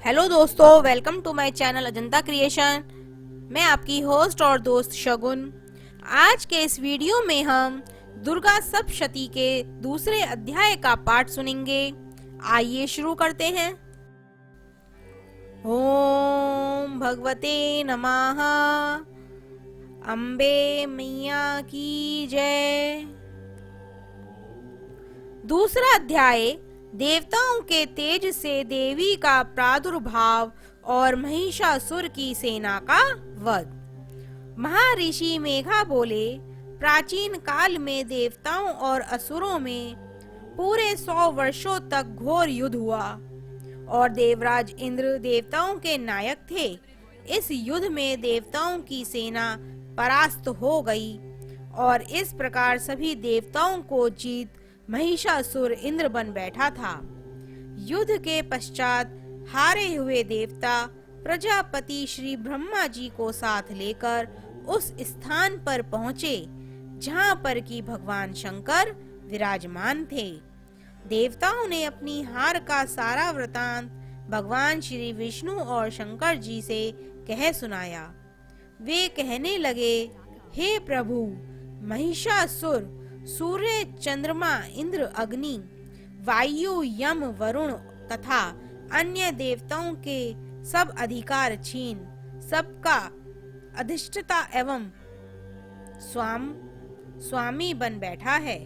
Hello दोस्तों, welcome to my channel Ajanta creation. मैं आपकी होस्ट और दोस्त शगुन। आज के इस वीडियो में हम दुर्गा सप्तशती के दूसरे अध्याय का पाठ सुनेंगे। आइए शुरू करते हैं। ओम भगवते नमः। अम्बे मैया की जय। दूसरा अध्याय देवताओं के तेज से देवी का प्रादुर्भाव और महिषासुर की सेना का वध। महर्षि मेघा बोले, प्राचीन काल में देवताओं और असुरों में पूरे 100 वर्षों तक घोर युद्ध हुआ और देवराज इंद्र देवताओं के नायक थे। इस युद्ध में देवताओं की सेना परास्त हो गई और इस प्रकार सभी देवताओं को जीत महिषासुर इंद्र बन बैठा था। युद्ध के पश्चात हारे हुए देवता प्रजापति श्री ब्रह्मा जी को साथ लेकर उस स्थान पर पहुँचे जहाँ पर कि भगवान शंकर विराजमान थे। देवताओं ने अपनी हार का सारा वृतांत भगवान श्री विष्णु और शंकर जी से कह सुनाया। वे कहने लगे, हे प्रभु, महिषासुर सूर्य, चंद्रमा, इंद्र, अग्नि, वायु, यम, वरुण तथा अन्य देवताओं के सब अधिकार छीन सबका अधिष्ठता एवं स्वामी बन बैठा है।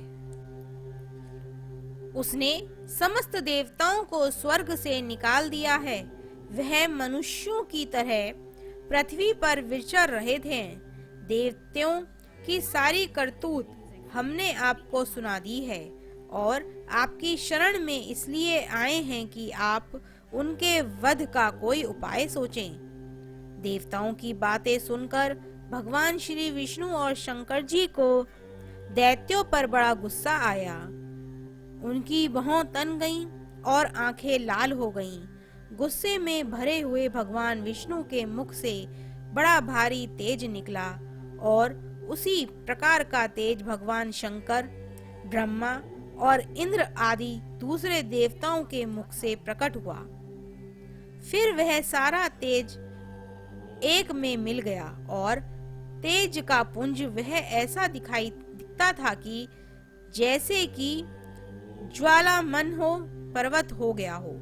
उसने समस्त देवताओं को स्वर्ग से निकाल दिया है। वह मनुष्यों की तरह पृथ्वी पर विचर रहे थे। देवताओं की सारी करतूत हमने आपको सुना दी है और आपकी शरण में इसलिए आए हैं कि आप उनके वध का कोई उपाय सोचें। देवताओं की बातें सुनकर भगवान श्री विष्णु और शंकर जी को दैत्यों पर बड़ा गुस्सा आया। उनकी भौं तन गईं और आंखें लाल हो गईं। गुस्से में भरे हुए भगवान विष्णु के मुख से बड़ा भारी तेज निकला और उसी प्रकार का तेज भगवान शंकर, ब्रह्मा और इंद्र आदि दूसरे देवताओं के मुख से प्रकट हुआ। फिर वह सारा तेज एक में मिल गया और तेज का पुंज वह ऐसा दिखता था कि जैसे कि ज्वालामन हो, पर्वत हो गया हो।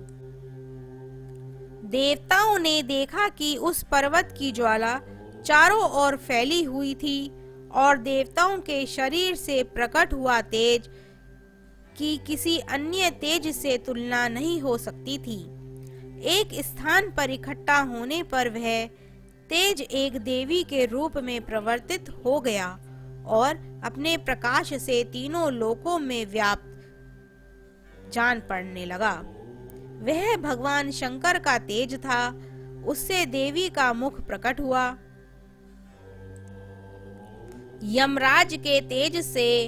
देवताओं ने देखा कि उस पर्वत की ज्वाला चारों ओर फैली हुई थी और देवताओं के शरीर से प्रकट हुआ तेज की किसी अन्य तेज से तुलना नहीं हो सकती थी। एक स्थान पर इकट्ठा होने पर वह तेज एक देवी के रूप में प्रवर्तित हो गया और अपने प्रकाश से तीनों लोकों में व्याप्त जान पड़ने लगा। वह भगवान शंकर का तेज था। उससे देवी का मुख प्रकट हुआ। यमराज के तेज से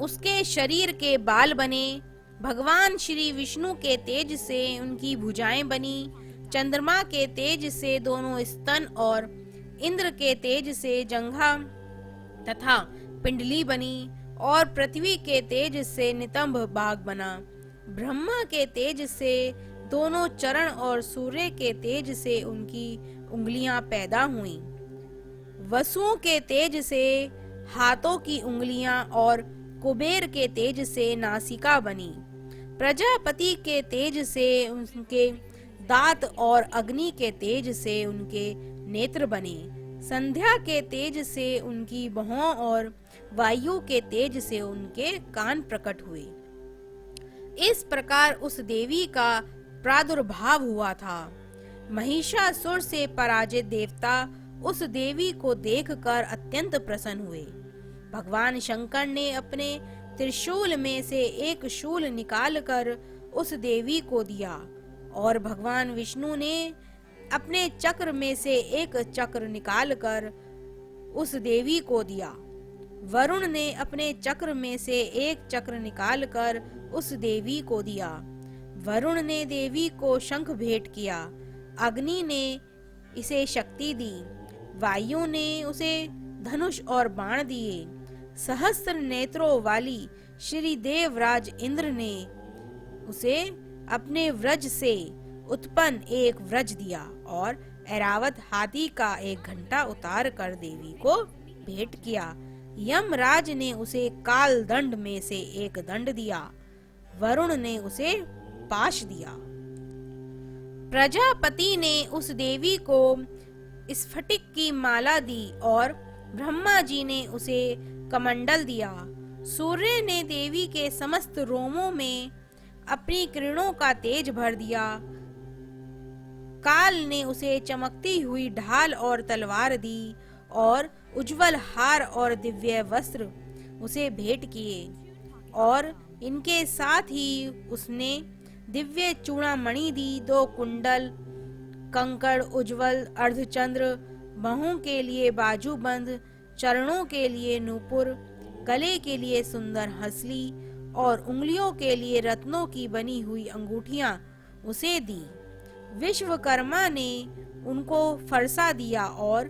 उसके शरीर के बाल बने। भगवान श्री विष्णु के तेज से उनकी भुजाएं बनी। चंद्रमा के तेज से दोनों स्तन और इंद्र के तेज से जंघा तथा पिंडली बनी और पृथ्वी के तेज से नितंब बाग बना। ब्रह्मा के तेज से दोनों चरण और सूर्य के तेज से उनकी उंगलियां पैदा हुईं। वसुओं के तेज से हाथों की उंगलियां और कुबेर के तेज से नासिका बनी। प्रजापति के तेज से उनके दांत और अग्नि के तेज से उनके नेत्र बने। संध्या के तेज से उनकी भौं और वायु के तेज से उनके कान प्रकट हुए। इस प्रकार उस देवी का प्रादुर्भाव हुआ था। महिषासुर से पराजित देवता उस देवी को देखकर अत्यंत प्रसन्न हुए। भगवान शंकर ने अपने त्रिशूल में से एक शूल निकालकर उस देवी को दिया और भगवान विष्णु ने अपने चक्र में से एक चक्र निकालकर उस देवी को दिया। वरुण ने अपने चक्र में से एक चक्र निकालकर उस देवी को दिया। वरुण ने देवी को शंख भेंट किया। अग्नि ने इसे शक्ति दी। वायु ने उसे धनुष और बाण दिए। सहस्त्र नेत्रों वाली श्री देवराज इंद्र ने उसे अपने व्रज से उत्पन्न एक व्रज दिया और ऐरावत हाथी का एक घंटा उतार कर देवी को भेंट किया। यमराज ने उसे काल दंड में से एक दंड दिया, वरुण ने उसे पाश दिया। प्रजापति ने उस देवी को स्फटिक की माला दी और ब्रह्मा जी ने उसे कमंडल दिया। सूर्य ने देवी के समस्त रोमों में अपनी किरणों का तेज भर दिया। काल ने उसे चमकती हुई ढाल और तलवार दी और उज्जवल हार और दिव्य वस्त्र उसे भेंट किए, और इनके साथ ही उसने दिव्य चूड़ामणि दी, 2 कुंडल, कंकड़, उज्जवल अर्धचंद्र, बाहों के लिए बाजूबंद, चरणों के लिए नूपुर, गले के लिए सुंदर हंसली और उंगलियों के लिए रत्नों की बनी हुई अंगूठियां उसे दी। विश्वकर्मा ने उनको फरसा दिया और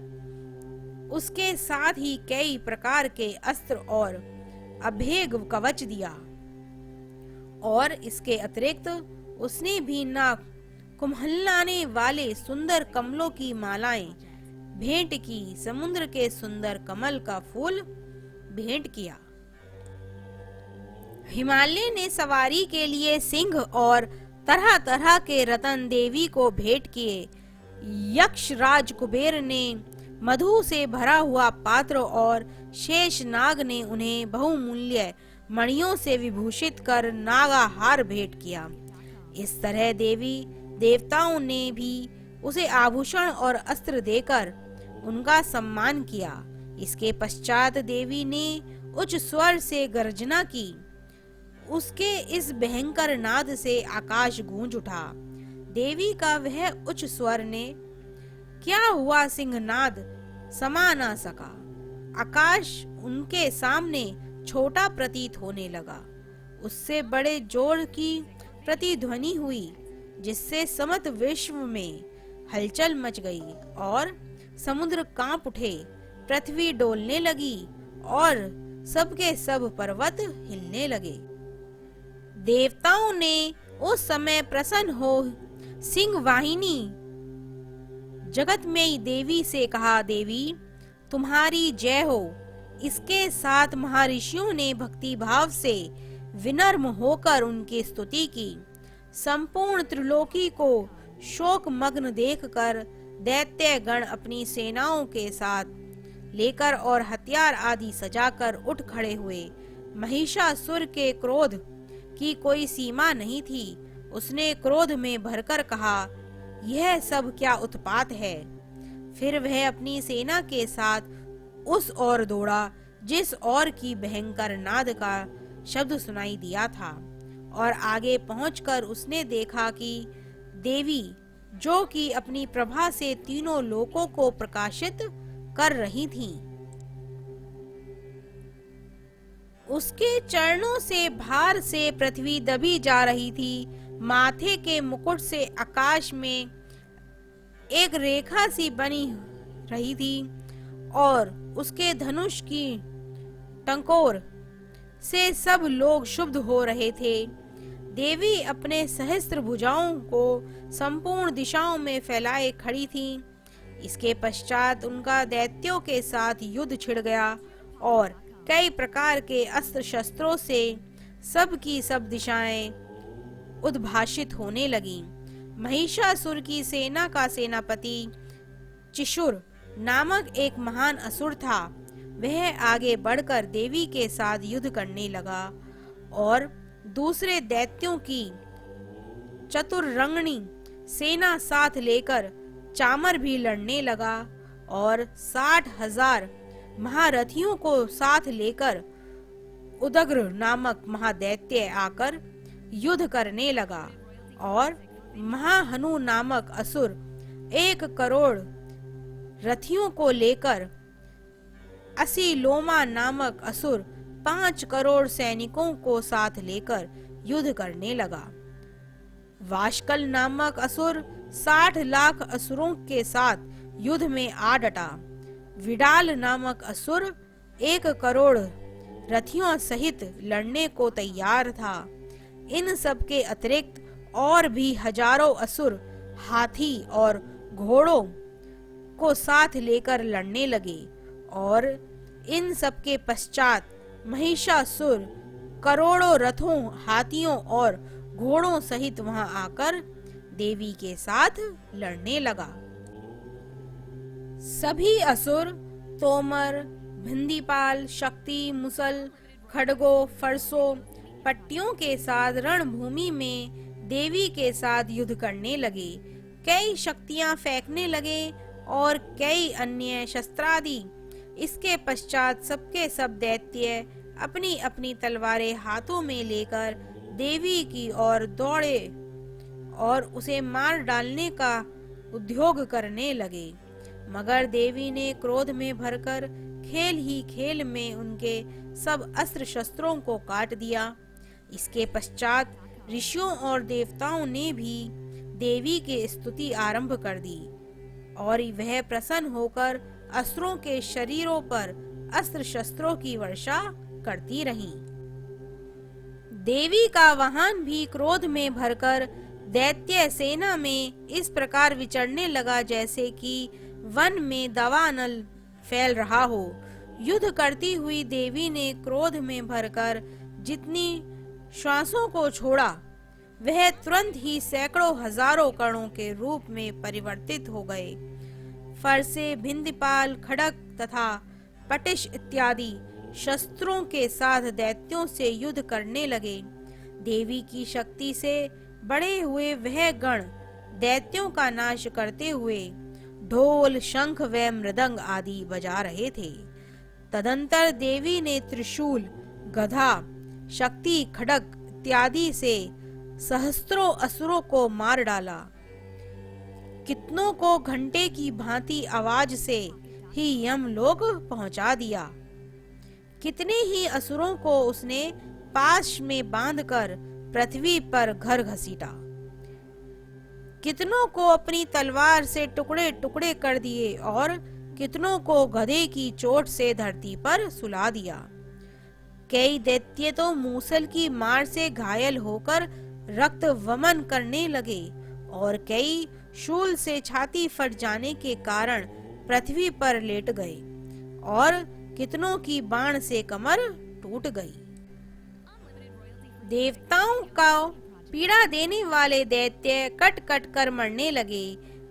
उसके साथ ही कई प्रकार के अस्त्र और अभेद कवच दिया, और इसके अतिरिक्त उसने भी नाक कुम्हलाने वाले सुंदर कमलों की मालाएं भेंट की, समुद्र के सुंदर कमल का फूल भेंट किया। हिमालय ने सवारी के लिए सिंह और तरह तरह के रतन देवी को भेंट किए। यक्ष राज कुबेर ने मधु से भरा हुआ पात्र और शेष नाग ने उन्हें बहुमूल्य मणियों से विभूषित कर नागाहार भेंट किया। इस तरह देवी देवताओं ने भी उसे आभूषण और अस्त्र देकर उनका सम्मान किया। इसके पश्चात देवी ने उच्च स्वर से गर्जना की। उसके इस भयंकर नाद से आकाश गूंज उठा। देवी का वह उच्च स्वर ने क्या हुआ सिंहनाद समा ना सका। आकाश उनके सामने छोटा प्रतीत होने लगा। उससे बड़े जोर की प्रतिध्वनि हुई, जिससे समस्त विश्व में हलचल मच गई और समुद्र कांप उठे, पृथ्वी डोलने लगी और सबके सब पर्वत हिलने लगे। देवताओं ने उस समय प्रसन्न हो सिंह वाहिनी जगतमयी देवी से कहा, देवी तुम्हारी जय हो। इसके साथ महर्षियों ने भक्ति भाव से विनम्र होकर उनकी स्तुति की। संपूर्ण त्रिलोकी को शोक मग्न देखकर दैत्य गण अपनी सेनाओं के साथ लेकर और हथियार आदि सजाकर उठ खड़े हुए। महिषासुर के क्रोध की कोई सीमा नहीं थी। उसने क्रोध में भरकर कहा, यह सब क्या उत्पात है। फिर वह अपनी सेना के साथ उस ओर दौड़ा जिस ओर की भयंकर नाद का शब्द सुनाई दिया था, और आगे पहुंचकर उसने देखा कि देवी जो कि अपनी प्रभा से तीनों लोकों को प्रकाशित कर रही थीं, उसके चरणों से भार से पृथ्वी दबी जा रही थी। माथे के मुकुट से आकाश में एक रेखा सी बनी रही थी और उसके धनुष की टंकोर से सब लोग शुद्ध हो रहे थे। देवी अपने सहस्त्र भुजाओं को संपूर्ण दिशाओं में फैलाए खड़ी थी। इसके पश्चात उनका दैत्यों के साथ युद्ध छिड़ गया और कई प्रकार के अस्त्र शस्त्रों से सब की सब दिशाएं उद्भाषित होने लगी। महिषासुर की सेना का सेनापति चिशुर नामक एक महान असुर था। वह आगे बढ़कर देवी के साथ युद्ध करने लगा और दूसरे दैत्यों की चतुरंगणी सेना साथ लेकर चामर भी लड़ने लगा और 60,000 महारथियों को साथ लेकर उदग्र नामक महादैत्य आकर युद्ध करने लगा, और महाहनु नामक असुर 1 करोड़ रथियों को लेकर असीलोमा नामक असुर 5 करोड़ सैनिकों को साथ लेकर युद्ध करने लगा। वाशकल नामक असुर 60 लाख असुरों के साथ युद्ध में आ डटा। विडाल नामक असुर 1 करोड़ रथियों सहित लड़ने को तैयार था। इन सब के अतिरिक्त और भी हजारों असुर हाथी और घोड़ों को साथ लेकर लड़ने लगे और इन सब के पश्चात महिषासुर करोड़ों रथों, हाथियों और घोड़ों सहित वहां आकर देवी के साथ लड़ने लगा। सभी असुर तोमर, भिंदीपाल, शक्ति, मुसल, खड्गों, फरसों, पट्टियों के साथ रणभूमि में देवी के साथ युद्ध करने लगे। कई शक्तियां फेंकने लगे और कई अन्य शस्त्रादि। इसके पश्चात सबके सब दैत्य अपनी अपनी तलवारें हाथों में लेकर देवी की ओर दौड़े और उसे मार डालने का उद्योग करने लगे। मगर देवी ने क्रोध में भरकर खेल ही खेल में उनके सब अस्त्र शस्त्रों को काट दिया। इसके पश्चात ऋषियों और देवताओं ने भी देवी की स्तुति आरंभ कर दी और वह प्रसन्न होकर असुरों के शरीरों पर अस्त्र शस्त्रों की वर्षा करती रहीं। देवी का वाहन भी क्रोध में भरकर दैत्य सेना में इस प्रकार विचरने लगा जैसे कि वन में दावानल फैल रहा हो। युद्ध करती हुई देवी ने क्रोध में भरकर जितनी श्वासों को छोड़ा वह तुरंत ही सैकड़ों हजारों कणों के रूप में परिवर्तित हो गए। फरसे, भिंदीपाल, खड्ग तथा पटिश इत्यादि शस्त्रों के साथ दैत्यों से युद्ध करने लगे। देवी की शक्ति से बड़े हुए वह गण दैत्यों का नाश करते हुए ढोल, शंख व मृदंग आदि बजा रहे थे। तदंतर देवी ने त्रिशूल, गदा, शक्ति, खड्ग इत्यादि से सहस्त्रों असुरों को मार डाला। कितनों को घंटे की भांति आवाज से ही यमलोक पहुंचा दिया। कितने ही असुरों को उसने पाश में बांधकर पृथ्वी पर घर घसीटा। कितनों को अपनी तलवार से टुकड़े टुकड़े कर दिए और कितनों को गधे की चोट से धरती पर सुला दिया। कई दैत्य तो मूसल की मार से घायल होकर रक्त वमन करने लगे और कई शूल से छाती फट जाने के कारण पृथ्वी पर लेट गए और कितनों की बाण से कमर टूट गई। देवताओं का पीड़ा देने वाले दैत्य कट कट कर मरने लगे।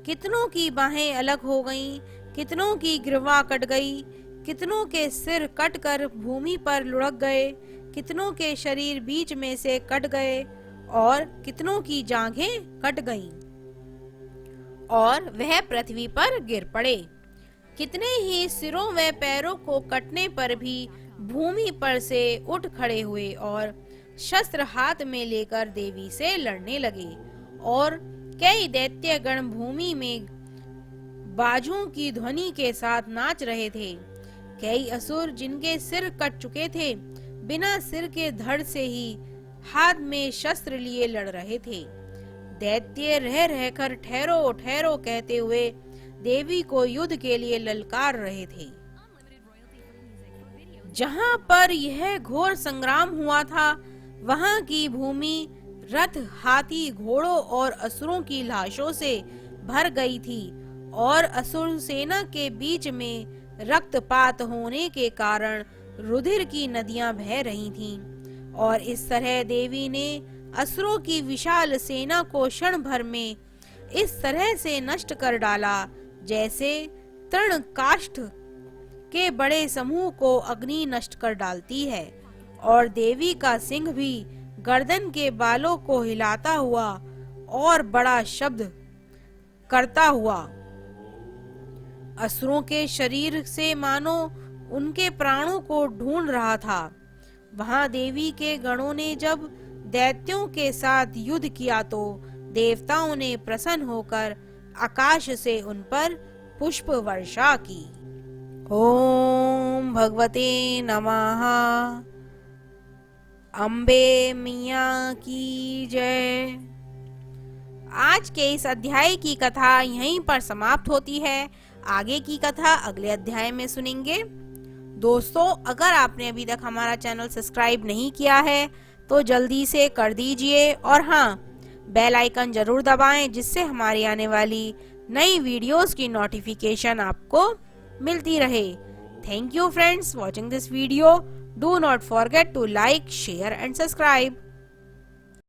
कितनों की बाहें अलग हो गईं, कितनों की ग्रीवा कट गई, कितनों के सिर कट कर भूमि पर लुढ़क गए, कितनों के शरीर बीच में से कट गए और कितनों की जांघें कट गईं और वह पृथ्वी पर गिर पड़े। कितने ही सिरों व पैरों को कटने पर भी भूमि पर से उठ खड़े हुए और शस्त्र हाथ में लेकर देवी से लड़ने लगे और कई दैत्य गण भूमि में बाजुओं की ध्वनि के साथ नाच रहे थे। कई असुर जिनके सिर कट चुके थे बिना सिर के धड़ से ही हाथ में शस्त्र लिए लड़ रहे थे। दैत्य रह रहकर ठहरो ठहरो कहते हुए देवी को युद्ध के लिए ललकार रहे थे। जहां पर यह घोर संग्राम हुआ था वहां की भूमि रथ, हाथी, घोड़ों और असुरों की लाशों से भर गई थी और असुर सेना के बीच में रक्तपात होने के कारण रुधिर की नदियां बह रही थीं और इस तरह देवी ने असुरों की विशाल सेना को क्षण भर में इस तरह से नष्ट कर डाला जैसे तृण काष्ठ के बड़े समूह को अग्नि नष्ट कर डालती है। और देवी का सिंह भी गर्दन के बालों को हिलाता हुआ और बड़ा शब्द करता हुआ असुरों के शरीर से मानो उनके प्राणों को ढूंढ रहा था। वहां देवी के गणों ने जब दैत्यों के साथ युद्ध किया तो देवताओं ने प्रसन्न होकर आकाश से उन पर पुष्प वर्षा की। ओम भगवते नमः। अम्बे मिया की जय। आज के इस अध्याय की कथा यहीं पर समाप्त होती है। आगे की कथा अगले अध्याय में सुनेंगे। दोस्तों, अगर आपने अभी तक हमारा चैनल सब्सक्राइब नहीं किया है तो जल्दी से कर दीजिए और हाँ, बेल आइकन जरूर दबाएं जिससे हमारी आने वाली नई वीडियोस की नोटिफिकेशन आपको मिलती रहे। Thank you friends watching this video. Do not forget to like, share and subscribe.